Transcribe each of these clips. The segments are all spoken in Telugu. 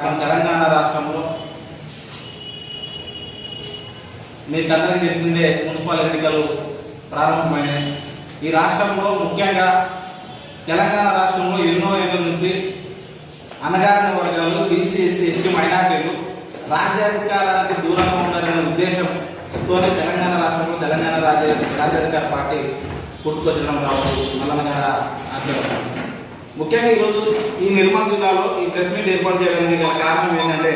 తెలంగాణ రాష్ట్రంలో మీకు అందరికీ తెలిసిందే మున్సిపల్ ఎన్నికలు ప్రారంభమైనాయి. ఈ రాష్ట్రంలో ముఖ్యంగా తెలంగాణ రాష్ట్రంలో ఎన్నో ఏళ్ళ నుంచి అణగారిన వర్గాలు, బీసీ, ఎస్సీ, ఎస్టీ, మైనార్టీలు రాజ్యాధికారానికి దూరంగా ఉండాలనే ఉద్దేశంతో తెలంగాణ రాష్ట్రంలో తెలంగాణ రాజ్యాధికార పార్టీ పుట్టుకొచ్చడం రావడం మల్లన్న గారి ఆధ్వర్యంలో. ముఖ్యంగా ఈరోజు ఈ నిర్మల్ జిల్లాలో ఈ ప్రెస్ మీట్ ఏర్పాటు చేయడానికి గల కారణం ఏంటంటే,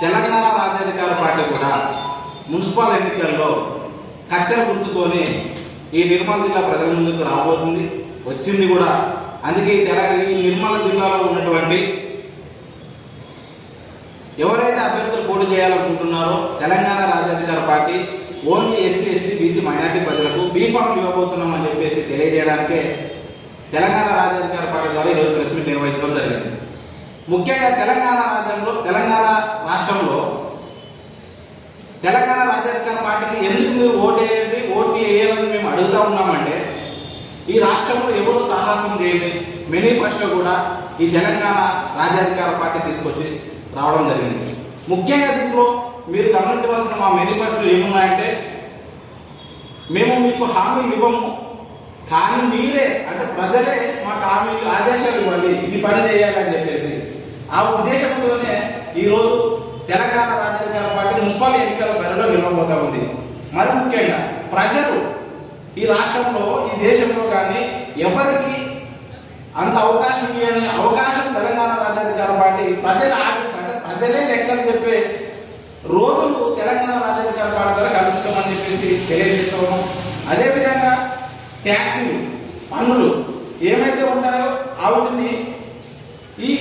తెలంగాణ రాజ్యాధికార పార్టీ కూడా మున్సిపల్ ఎన్నికల్లో కత్తెర గుర్తుతోని ఈ నిర్మల్ జిల్లా ప్రజల ముందుకు రాబోతుంది, వచ్చింది కూడా. అందుకే ఈ నిర్మల్ జిల్లాలో ఉన్నటువంటి ఎవరైతే అభ్యర్థులు పోటీ చేయాలనుకుంటున్నారో Telangana Rajyadhikara party only SC, ST, BC, minority ప్రజలకు బీఫామ్ ఇవ్వబోతున్నామని చెప్పేసి తెలియజేయడానికే తెలంగాణ రాజ్యాధికార పార్టీ ద్వారా ఈరోజు ప్రెస్ మీట్ నిర్వహించడం జరిగింది. ముఖ్యంగా తెలంగాణ రాష్ట్రంలో తెలంగాణ రాజ్యాధికార పార్టీకి ఎందుకు మీరు ఓట్లు వేయాలని మేము అడుగుతా ఉన్నామంటే, ఈ రాష్ట్రంలో ఎవరు సాహసం చేయని మేనిఫెస్టో కూడా ఈ తెలంగాణ రాజ్యాధికార పార్టీ తీసుకొచ్చి రావడం జరిగింది. ముఖ్యంగా దీంట్లో మీరు గమనించవలసిన మా మేనిఫెస్టోలు ఏమున్నాయంటే, మేము మీకు హామీ ఇవ్వము, కానీ మీరే అంటే ప్రజలే మాకు హామీలు ఆదేశాలు ఇవ్వాలి, ఈ పని చేయాలని చెప్పేసి ఆ ఉద్దేశంతోనే ఈరోజు తెలంగాణ రాజ్యాధికార పార్టీ మున్సిపల్ ఎన్నికల బరిలో నిలవబోతా ఉంది. మరి ముఖ్యంగా ప్రజలు ఈ రాష్ట్రంలో, ఈ దేశంలో కానీ ఎవరికి అంత అవకాశం ఇవ్వని అవకాశం తెలంగాణ రాజ్యాధికార పార్టీ ప్రజలే లెక్కలు చెప్పే రోజులు తెలంగాణ రాజ్యాధికార పార్టీ ద్వారా కల్పిస్తామని చెప్పేసి తెలియజేస్తాము. అదేవిధంగా ట్యాక్సీలు, పన్నులు ఏమైతే ఉంటాయో వాటిని ఈ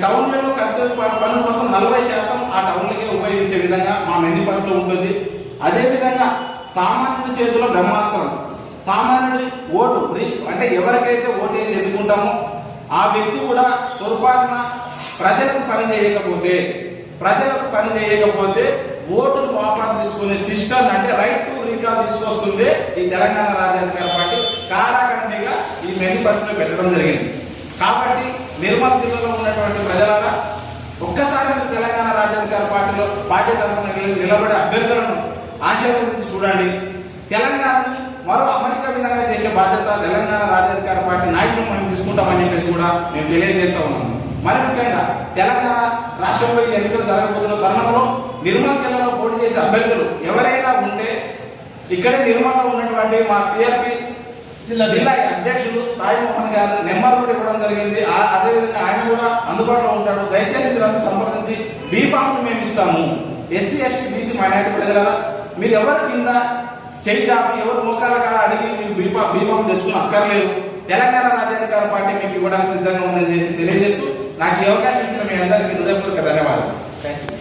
టౌన్లలో కట్టే పన్నులు మొత్తం 40% ఆ టౌన్లకే ఉపయోగించే విధంగా మా మేనిఫెస్టోలో ఉంటుంది. అదేవిధంగా సామాన్యుడి చేతిలో బ్రహ్మాస్త్రం, సామాన్యుడి ఓటు అంటే ఎవరికైతే ఓటు వేసి ఎన్నుకుంటామో ఆ వ్యక్తి కూడా పొరపాటున ప్రజలకు పని చేయకపోతే ఓటును వాపసు తీసుకునే సిస్టమ్ అంటే రైట్ టు రీకాల్ తీసుకొస్తుంది ఈ తెలంగాణ రాజ్యాధికార పార్టీ కారాఖండిగా ఈ మేనిఫెస్టోలో పెట్టడం జరిగింది. కాబట్టి నిర్మల్ జిల్లాలో ఉన్నటువంటి ప్రజలారా ఒక్కసారి తెలంగాణ రాజ్యాధికార పార్టీ తరఫున నిలబడే అభ్యర్థులను ఆశీర్వదించి చూడండి. తెలంగాణని మరో అమెరికా విధంగా చేసే బాధ్యత తెలంగాణ రాజ్యాధికార పార్టీ నాయకులు మనం తీసుకుంటామని చెప్పేసి కూడా మేము తెలియజేస్తా ఉన్నాము. మరి ముఖ్యంగా తెలంగాణ రాష్ట్రంలో ఈ ఎన్నికలు జరగబోతున్న తరుణంలో నిర్మల్ జిల్లాలో పోటీ చేసే అభ్యర్థులు ఎవరైనా ఉంటే ఇక్కడే నిర్మల్లో ఉన్నటువంటి మా టీఆర్పీ జిల్లా అధ్యక్షులు సాయి మోహన్ గారు నెంబర్ కూడా ఇవ్వడం జరిగింది. అదేవిధంగా ఆయన కూడా అందుబాటులో ఉంటాడు. దయచేసి మీరంతా సంప్రదించి బీఫామ్ మేము ఇస్తాము. ఎస్సీ, ఎస్టీ, బీసీ, మైనార్టీ ప్రజలారా మీరు ఎవరి కింద చెయ్యి చాపి ఎవరు మోకాల కాడ అడిగి మీకు బీఫామ్ తెచ్చుకుని అక్కర్లేదు. తెలంగాణ రాజ్యాధికార పార్టీ మీకు ఇవ్వడానికి సిద్ధంగా ఉందని తెలియజేస్తూ నాకు ఈ అవకాశం ఇచ్చిన మీ అందరికీ హృదయపూర్వక ధన్యవాదాలు. Thank you.